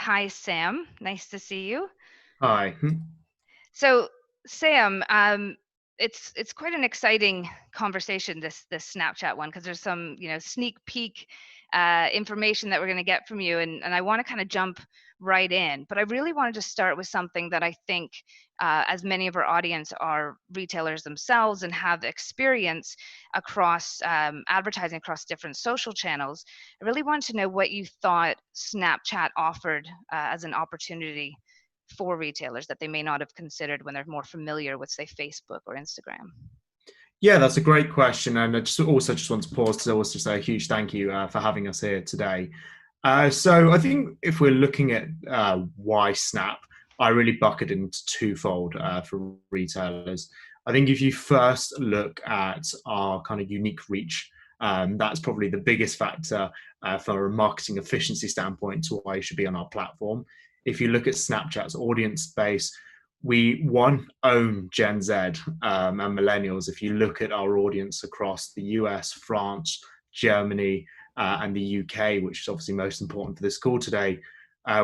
Hi, Sam. Nice to see you. Hi. So, Sam, it's quite an exciting conversation, this Snapchat one, because there's some sneak peek information that we're going to get from you, and I want to kind of jump right in. But I really wanted to start with something that I think, as many of our audience are retailers themselves and have experience across advertising across different social channels. I really wanted to know what you thought Snapchat offered as an opportunity for retailers that they may not have considered when they're more familiar with, say, Facebook or Instagram? Yeah, that's a great question, and I just want to pause to also say a huge thank you for having us here today. So I think if we're looking at why Snap, I really bucket it into twofold for retailers. I think if you first look at our kind of unique reach, that's probably the biggest factor for a marketing efficiency standpoint to why you should be on our platform. If you look at Snapchat's audience base, we own Gen Z and millennials. If you look at our audience across the US, France, Germany, and the UK, which is obviously most important for this call today,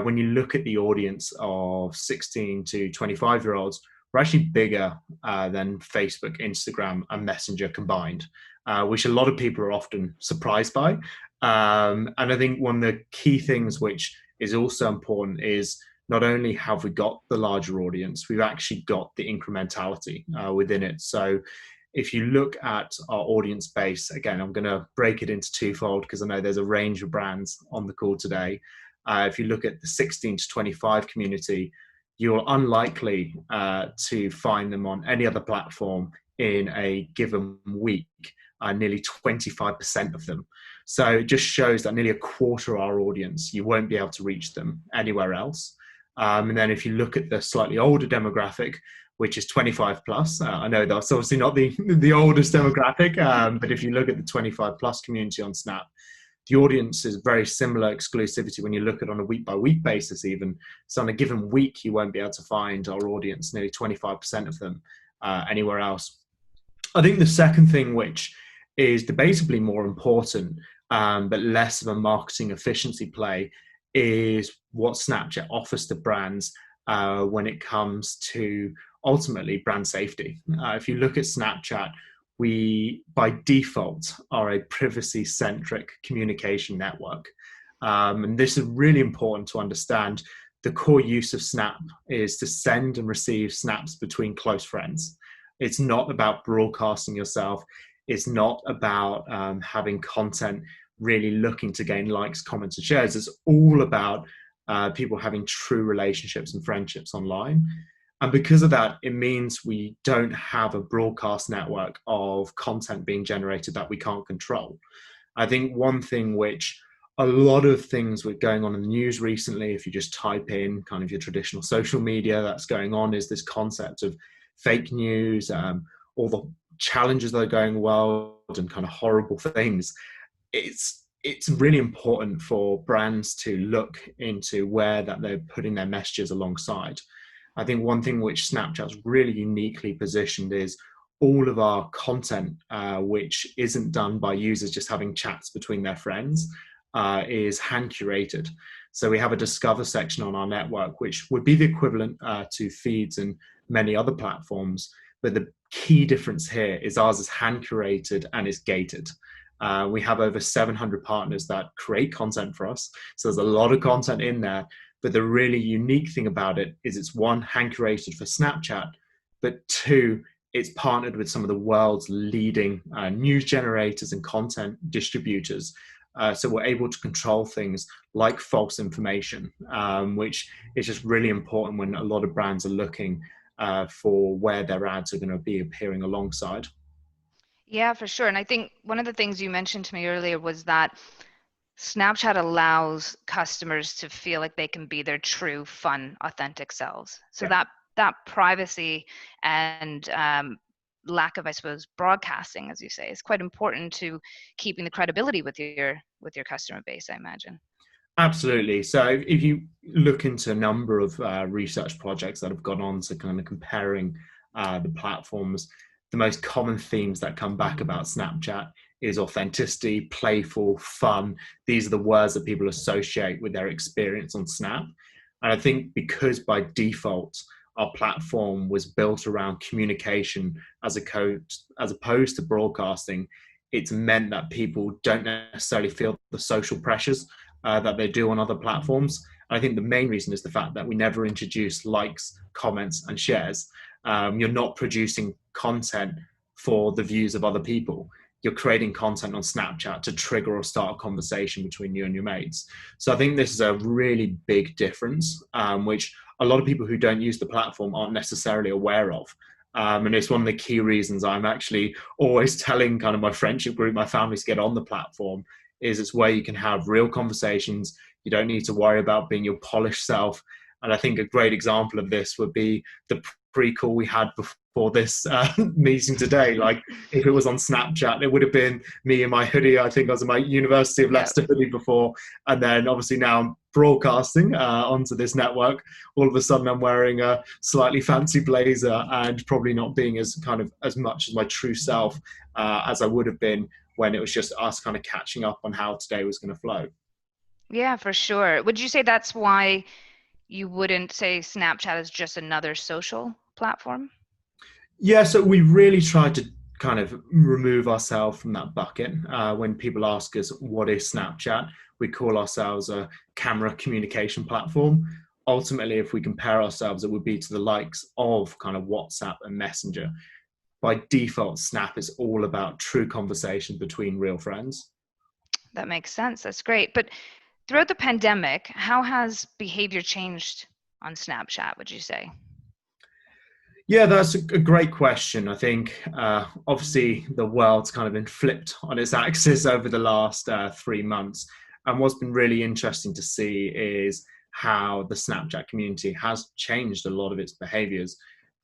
when you look at the audience of 16 to 25-year-olds, we're actually bigger than Facebook, Instagram, and Messenger combined, which a lot of people are often surprised by. And I think one of the key things which is also important is not only have we got the larger audience, we've actually got the incrementality within it. So if you look at our audience base, again, I'm going to break it into twofold because I know there's a range of brands on the call today. If you look at the 16 to 25 community, you're unlikely to find them on any other platform in a given week, nearly 25% of them. So it just shows that nearly a quarter of our audience, you won't be able to reach them anywhere else. And then if you look at the slightly older demographic, which is 25 plus, I know that's obviously not the oldest demographic, but if you look at the 25 plus community on Snap, the audience is very similar exclusivity when you look at on a week by week basis even. So on a given week, you won't be able to find our audience, nearly 25% of them, anywhere else. I think the second thing, which is debatably more important, but less of a marketing efficiency play, is what Snapchat offers to brands when it comes to ultimately brand safety. If you look at Snapchat, we by default are a privacy centric communication network. And this is really important to understand. The core use of Snap is to send and receive snaps between close friends. It's not about broadcasting yourself. It's not about having content really looking to gain likes, comments, and shares. It's all about people having true relationships and friendships online. And because of that, it means we don't have a broadcast network of content being generated that we can't control. I think one thing which a lot of things were going on in the news recently, if you just type in kind of your traditional social media that's going on, is this concept of fake news, all the challenges that are going in the world and kind of horrible things. It's really important for brands to look into where that they're putting their messages alongside. I think one thing which Snapchat's really uniquely positioned is all of our content, which isn't done by users just having chats between their friends, is hand curated. So we have a discover section on our network, which would be the equivalent to feeds and many other platforms. But the key difference here is ours is hand curated and is gated. We have over 700 partners that create content for us. So there's a lot of content in there. But the really unique thing about it is it's one, hand curated for Snapchat, but two, it's partnered with some of the world's leading news generators and content distributors. So we're able to control things like false information, which is just really important when a lot of brands are looking for where their ads are going to be appearing alongside. Yeah, for sure. And I think one of the things you mentioned to me earlier was that Snapchat allows customers to feel like they can be their true, fun, authentic selves. So Yeah. that privacy and lack of, I suppose, broadcasting, as you say, is quite important to keeping the credibility with your customer base, I imagine. Absolutely. So if you look into a number of research projects that have gone on to kind of comparing the platforms, the most common themes that come back about Snapchat is authenticity, playful, fun. These are the words that people associate with their experience on Snap. And I think because by default, our platform was built around communication as opposed to broadcasting, it's meant that people don't necessarily feel the social pressures that they do on other platforms. I think the main reason is the fact that we never introduce likes, comments, and shares. You're not producing content for the views of other people. You're creating content on Snapchat to trigger or start a conversation between you and your mates. So I think this is a really big difference, which a lot of people who don't use the platform aren't necessarily aware of. And it's one of the key reasons I'm actually always telling kind of my friendship group, my family, to get on the platform, is it's where you can have real conversations. You don't need to worry about being your polished self. And I think a great example of this would be the pre-call we had before this meeting today. Like if it was on Snapchat, it would have been me in my hoodie. I think I was in my University of Leicester hoodie before. And then obviously now I'm broadcasting onto this network. All of a sudden I'm wearing a slightly fancy blazer and probably not being as kind of as much as my true self as I would have been when it was just us kind of catching up on how today was going to flow. Yeah, for sure. Would you say that's why you wouldn't say Snapchat is just another social platform? Yeah, so we really tried to kind of remove ourselves from that bucket. When people ask us, what is Snapchat? We call ourselves a camera communication platform. Ultimately, if we compare ourselves, it would be to the likes of kind of WhatsApp and Messenger. By default, Snap is all about true conversation between real friends. That makes sense. That's great. But throughout the pandemic, how has behavior changed on Snapchat, would you say? Yeah, that's a great question. I think obviously the world's kind of been flipped on its axis over the last 3 months. And what's been really interesting to see is how the Snapchat community has changed a lot of its behaviors.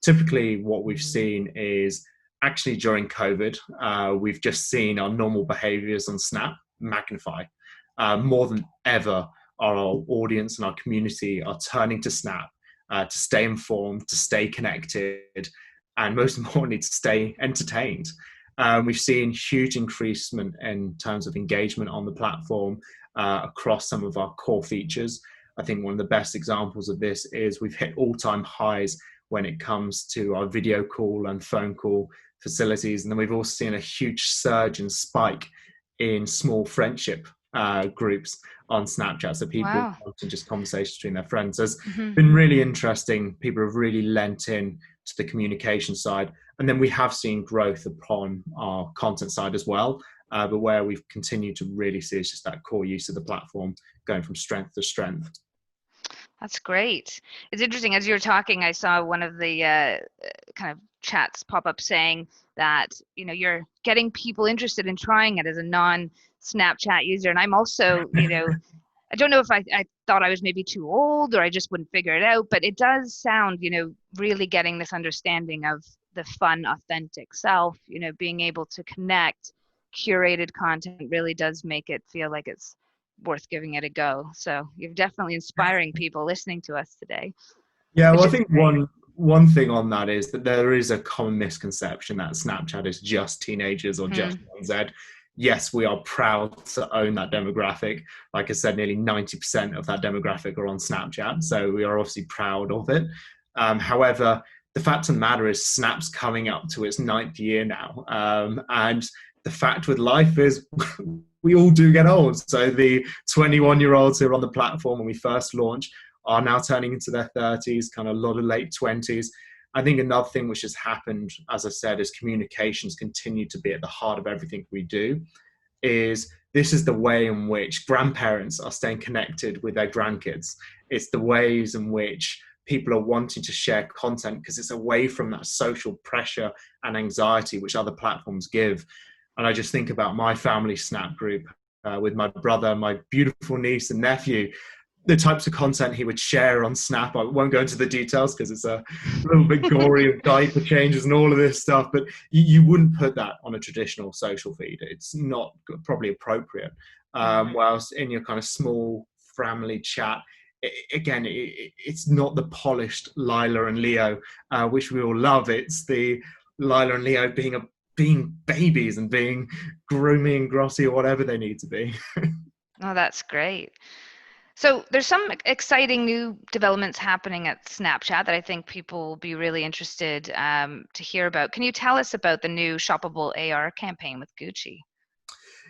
Typically, what we've seen is actually during COVID, we've just seen our normal behaviors on Snap magnify. More than ever, our audience and our community are turning to Snap to stay informed, to stay connected, and most importantly, to stay entertained. We've seen huge increasement in terms of engagement on the platform across some of our core features. I think one of the best examples of this is we've hit all-time highs when it comes to our video call and phone call facilities. And then we've also seen a huge surge and spike in small friendship groups on Snapchat. So people Wow. wanting just conversations between their friends. It's Hmm. been really interesting. People have really lent in to the communication side. And then we have seen growth upon our content side as well. But where we've continued to really see is just that core use of the platform going from strength to strength. That's great. It's interesting. As you were talking, I saw one of the kind of chats pop up saying that, you're getting people interested in trying it as a non-Snapchat user. And I'm also, I don't know if I thought I was maybe too old or I just wouldn't figure it out, but it does sound, really getting this understanding of the fun, authentic self, being able to connect. Curated content really does make it feel like it's worth giving it a go. So you're definitely inspiring people listening to us today, Yeah, which well, I is think great. one thing on that is that there is a common misconception that Snapchat is just teenagers or just Hmm. Gen Z. Yes, we are proud to own that demographic. Like I said, nearly 90% of that demographic are on Snapchat, so we are obviously proud of it. However, the fact of the matter is Snap's coming up to its ninth year now. And the fact with life is we all do get old. So the 21-year-olds who are on the platform when we first launched are now turning into their 30s, kind of a lot of late 20s. I think another thing which has happened, as I said, is communications continue to be at the heart of everything we do. Is this is the way in which grandparents are staying connected with their grandkids. It's the ways in which people are wanting to share content because it's away from that social pressure and anxiety which other platforms give. And I just think about my family Snap group with my brother, my beautiful niece and nephew, the types of content he would share on Snap. I won't go into the details because it's a little bit gory of diaper changes and all of this stuff, but you wouldn't put that on a traditional social feed. It's not probably appropriate. Hmm. Whilst in your kind of small family chat, again, it's not the polished Lila and Leo, which we all love. It's the Lila and Leo being a being babies and being groomy and grossy or whatever they need to be. Oh, that's great. So there's some exciting new developments happening at Snapchat that I think people will be really interested to hear about. Can you tell us about the new Shoppable AR campaign with Gucci?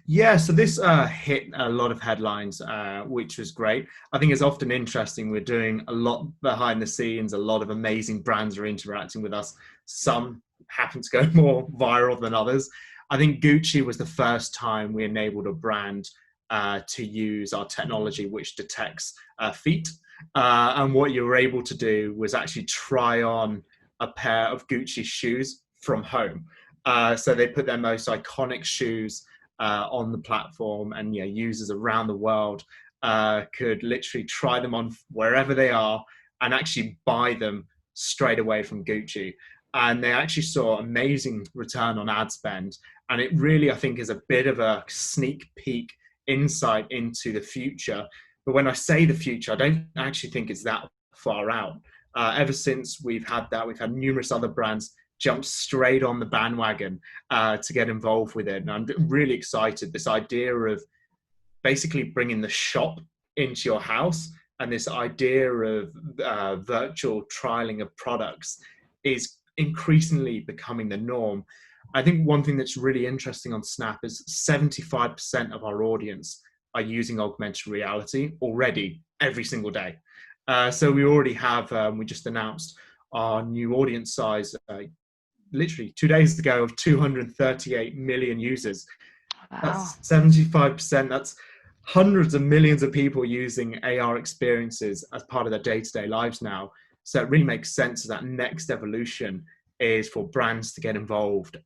Yeah, so this hit a lot of headlines, which was great. I think it's often interesting. We're doing a lot behind the scenes. A lot of amazing brands are interacting with us. Some happen to go more viral than others. I think Gucci was the first time we enabled a brand to use our technology, which detects feet. And what you were able to do was actually try on a pair of Gucci shoes from home. So they put their most iconic shoes on the platform, and users around the world could literally try them on wherever they are and actually buy them straight away from Gucci. And they actually saw amazing return on ad spend. And it really, I think, is a bit of a sneak peek insight into the future. But when I say the future, I don't actually think it's that far out. Ever since we've had that, we've had numerous other brands jump straight on the bandwagon to get involved with it. And I'm really excited. This idea of basically bringing the shop into your house and this idea of virtual trialing of products is increasingly becoming the norm. I think one thing that's really interesting on Snap is 75% of our audience are using augmented reality already every single day. So we already have, we just announced our new audience size literally 2 days ago of 238 million users. Wow. That's 75%. That's hundreds of millions of people using AR experiences as part of their day-to-day lives now. So it really makes sense that next evolution is for brands to get involved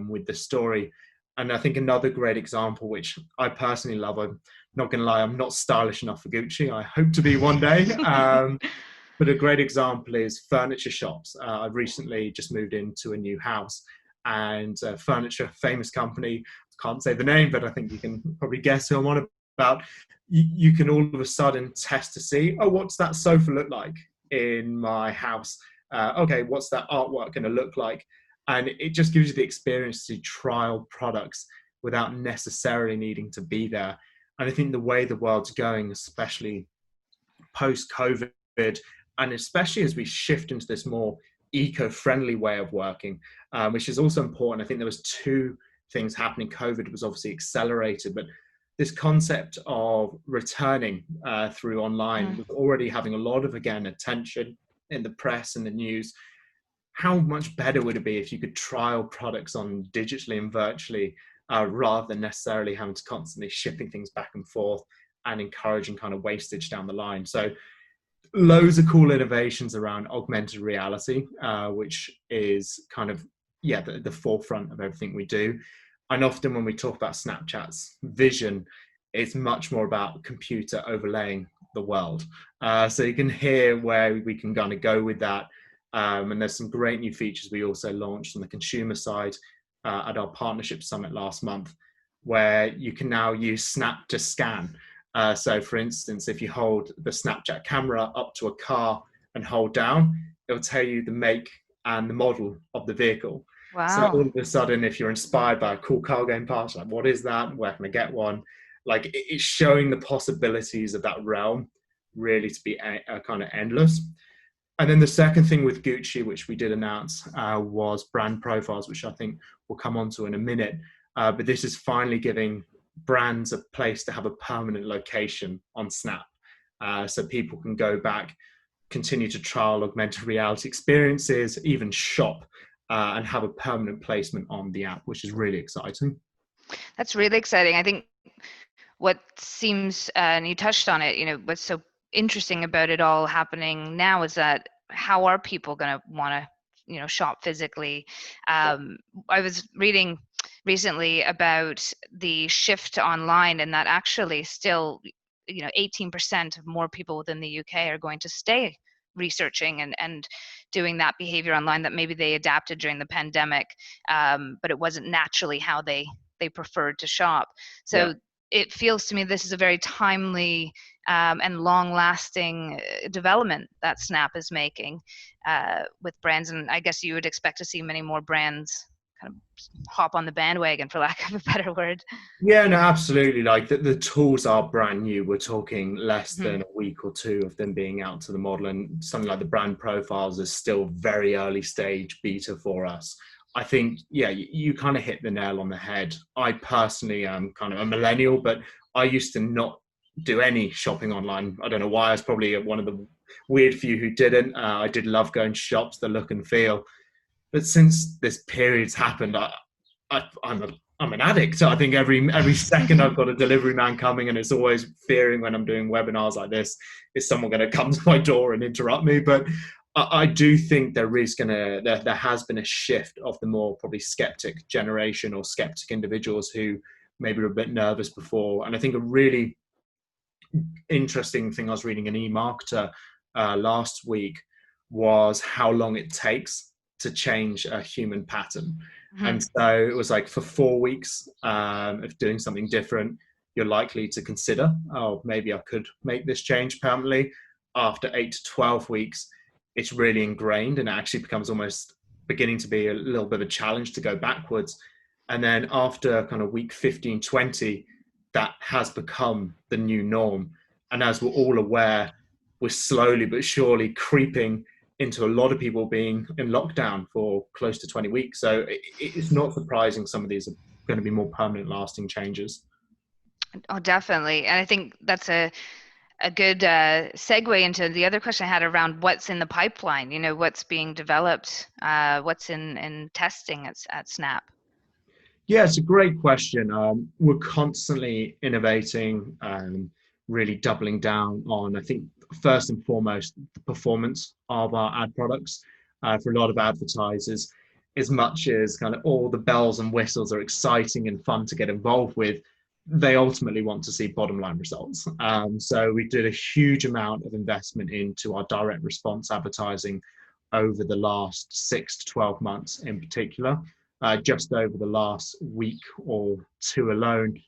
with the story. And I think another great example, which I personally love, I'm not going to lie, I'm not stylish enough for Gucci. I hope to be one day. But a great example is furniture shops. I've recently just moved into a new house, and furniture, famous company, can't say the name, but I think you can probably guess who I'm on about. You can all of a sudden test to see, oh, what's that sofa look like in my house? Okay, what's that artwork going to look like? And it just gives you the experience to trial products without necessarily needing to be there. And I think the way the world's going, especially post-COVID, and especially as we shift into this more eco-friendly way of working, which is also important. I think there was two things happening. COVID was obviously accelerated, but this concept of returning through online was already having a lot of, again, attention in the press and the news. How much better would it be if you could trial products on digitally and virtually rather than necessarily having to constantly shipping things back and forth and encouraging kind of wastage down the line? So loads of cool innovations around augmented reality, which is kind of the forefront of everything we do. And often when we talk about Snapchat's vision, it's much more about computer overlaying the world. So you can hear where we can kind of go with that. And there's some great new features we also launched on the consumer side at our partnership summit last month, where you can now use Snap to scan. So for instance, if you hold the Snapchat camera up to a car and hold down, it'll tell you the make and the model of the vehicle. So Wow. all of a sudden, if you're inspired by a cool car going past, like, what is that? Where can I get one? Like, it's showing the possibilities of that realm really to be kind of endless. And then the second thing with Gucci, which we did announce, was brand profiles, which I think we'll come on to in a minute. But this is finally giving brands a place to have a permanent location on Snap. So people can go back, continue to trial augmented reality experiences, even shop, and have a permanent placement on the app, which is really exciting. That's really exciting. I think what seems, and you touched on it, what's so interesting about it all happening now is that how are people going to want to, shop physically? I was reading recently about the shift online, and that actually still, 18% of more people within the UK are going to stay researching and doing that behavior online that maybe they adapted during the pandemic, but it wasn't naturally how they preferred to shop. Yeah. So it feels to me this is a very timely and long-lasting development that Snap is making with brands, and I guess you would expect to see many more brands kind of hop on the bandwagon, for lack of a better word. Yeah, no, absolutely. Like the tools are brand new. We're talking less Mhm. than a week or two of them being out to the model, and something like the brand profiles is still very early stage beta for us. I think, yeah, you kind of hit the nail on the head. I personally am kind of a millennial, but I used to not do any shopping online. I don't know why. I was probably one of the weird few who didn't. I did love going to shops, the look and feel. But since this period's happened, I'm an addict. I think every second I've got a delivery man coming, and it's always fearing when I'm doing webinars like this, is someone going to come to my door and interrupt me? But I do think there has been a shift of the more probably skeptic generation or skeptic individuals who maybe were a bit nervous before. And I think a really interesting thing I was reading an e-marketer last week was how long it takes to change a human pattern. And Mhm. so it was like for 4 weeks of doing something different, you're likely to consider, oh, maybe I could make this change permanently. After 8 to 12 weeks, it's really ingrained and it actually becomes almost beginning to be a little bit of a challenge to go backwards. And then after kind of week 15, 20, that has become the new norm. And as we're all aware, we're slowly but surely creeping into a lot of people being in lockdown for close to 20 weeks. So it's not surprising some of these are going to be more permanent, lasting changes. Oh, definitely. And I think that's a good segue into the other question I had around what's in the pipeline, what's being developed, what's in testing at Snap. Yeah, it's a great question. We're constantly innovating, really doubling down on, I think, first and foremost, the performance of our ad products. For a lot of advertisers, as much as kind of all the bells and whistles are exciting and fun to get involved with, they ultimately want to see bottom line results. So we did a huge amount of investment into our direct response advertising over the last 6 to 12 months in particular. Just over the last week or two alone,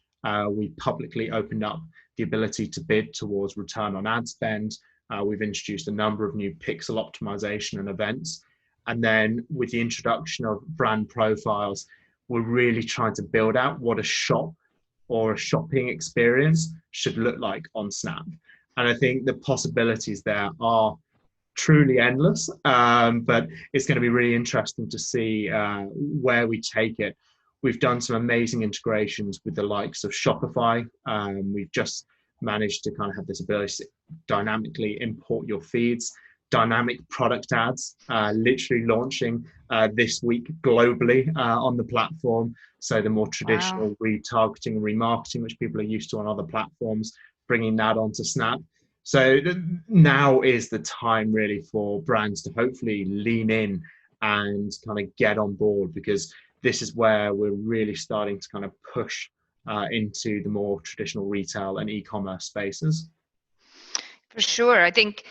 we publicly opened up the ability to bid towards return on ad spend. We've introduced a number of new pixel optimization and events. And then with the introduction of brand profiles, we're really trying to build out what a shop or a shopping experience should look like on Snap. And I think the possibilities there are truly endless. But it's going to be really interesting to see where we take it. We've done some amazing integrations with the likes of Shopify. We've just managed to kind of have this ability to dynamically import your feeds, dynamic product ads, literally launching this week globally on the platform. So the more Wow. traditional retargeting and remarketing, which people are used to on other platforms, bringing that onto Snap. So now is the time really for brands to hopefully lean in and kind of get on board, because this is where we're really starting to kind of push into the more traditional retail and e-commerce spaces. For sure. I think,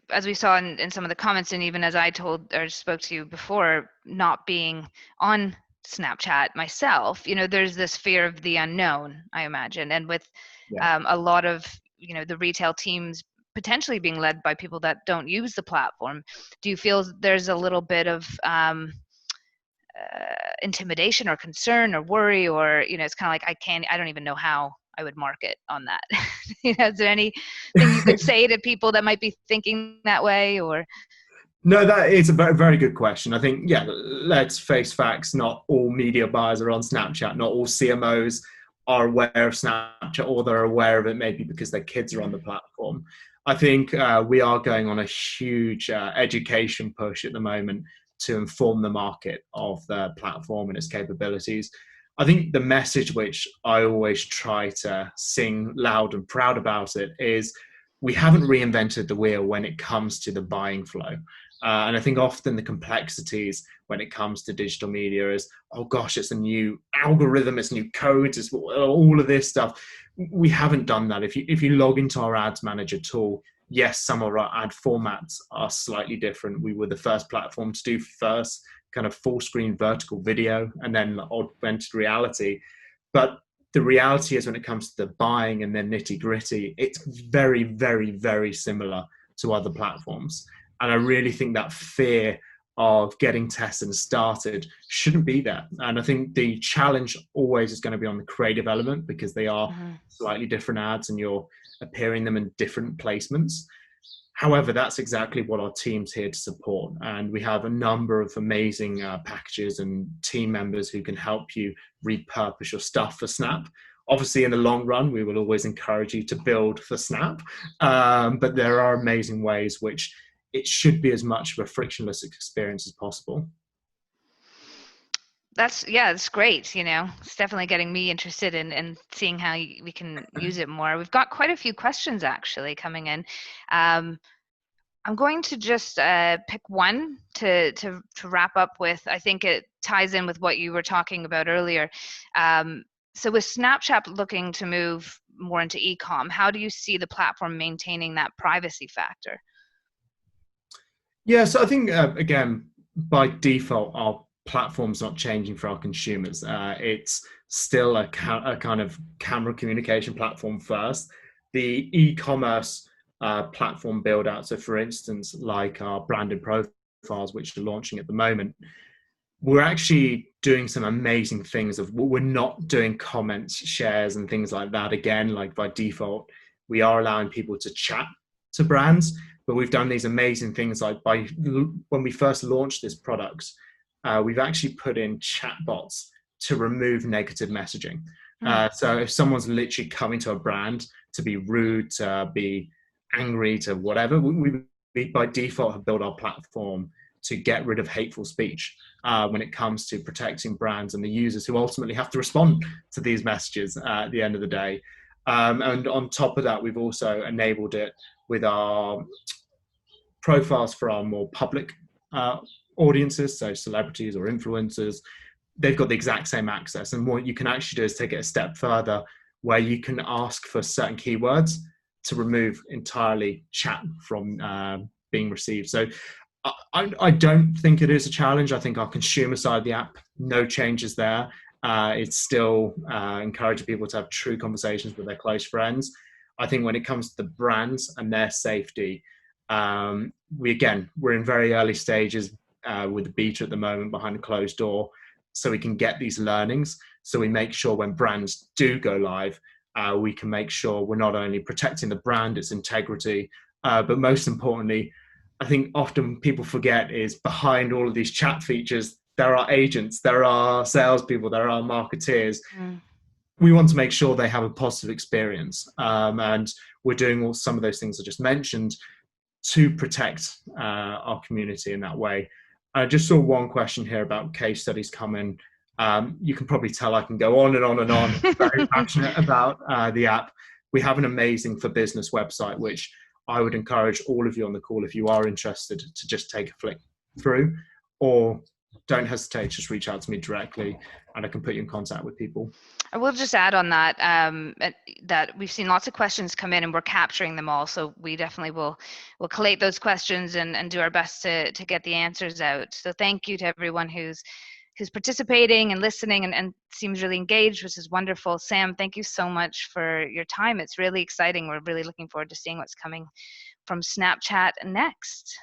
as we saw in some of the comments, and even as I told or spoke to you before, not being on Snapchat myself, there's this fear of the unknown, I imagine. And with Yeah. a lot of, the retail teams potentially being led by people that don't use the platform, do you feel there's a little bit of intimidation or concern or worry, or it's kind of like I don't even know how I would market on that? Is there anything you could say to people that might be thinking that way? Or No, that is a very, very good question. I think, yeah, let's face facts. Not all media buyers are on Snapchat. Not all CMOs are aware of Snapchat, or they're aware of it maybe because their kids are on the platform. I think we are going on a huge education push at the moment to inform the market of the platform and its capabilities. I think the message which I always try to sing loud and proud about it is we haven't reinvented the wheel when it comes to the buying flow. And I think often the complexities when it comes to digital media is, oh gosh, it's a new algorithm, it's new codes, it's all of this stuff. We haven't done that. If you log into our ads manager tool, yes, some of our ad formats are slightly different. We were the first platform to do first kind of full screen vertical video and then augmented reality. But the reality is when it comes to the buying and then nitty gritty, it's very, very, very similar to other platforms. And I really think that fear of getting tested and started shouldn't be there. And I think the challenge always is going to be on the creative element, because they are slightly different ads and you're appearing them in different placements. However, that's exactly what our team's here to support. And we have a number of amazing packages and team members who can help you repurpose your stuff for Snap. Obviously, in the long run, we will always encourage you to build for Snap. But there are amazing ways which it should be as much of a frictionless experience as possible. It's great. It's definitely getting me interested in seeing how we can use it more. We've got quite a few questions actually coming in. I'm going to just pick one to wrap up with. I think it ties in with what you were talking about earlier. So with Snapchat looking to move more into e-com, how do you see the platform maintaining that privacy factor? Yeah, so I think, again, by default, our platform's not changing for our consumers. It's still a kind of camera communication platform first. The e-commerce platform build out, so for instance, like our branded profiles, which are launching at the moment, we're actually doing some amazing things. We're not doing comments, shares, and things like that. Again, like by default, we are allowing people to chat to brands, but we've done these amazing things like when we first launched this product, we've actually put in chatbots to remove negative messaging. So if someone's literally coming to a brand to be rude, to be angry, to whatever, we by default have built our platform to get rid of hateful speech when it comes to protecting brands and the users who ultimately have to respond to these messages at the end of the day. And on top of that, we've also enabled it with our profiles for our more public audiences, so celebrities or influencers. They've got the exact same access. And what you can actually do is take it a step further, where you can ask for certain keywords to remove entirely chat from being received. So I don't think it is a challenge. I think our consumer side of the app, no changes there. It's still encouraging people to have true conversations with their close friends. I think when it comes to the brands and their safety, we're in very early stages with the beta at the moment behind a closed door, so we can get these learnings. So we make sure when brands do go live, we can make sure we're not only protecting the brand, its integrity, but most importantly, I think often people forget is behind all of these chat features, there are agents, there are salespeople, there are marketeers. We want to make sure they have a positive experience. And we're doing some of those things I just mentioned to protect our community in that way. I just saw one question here about case studies coming. You can probably tell I can go on and on and on. I'm very passionate about the app. We have an amazing for business website, which I would encourage all of you on the call, if you are interested, to just take a flick through, or don't hesitate, just reach out to me directly and I can put you in contact with people. I will just add on that, that we've seen lots of questions come in and we're capturing them all. So we definitely will collate those questions and do our best to get the answers out. So thank you to everyone who's participating and listening and seems really engaged, which is wonderful. Sam, thank you so much for your time. It's really exciting. We're really looking forward to seeing what's coming from Snapchat next.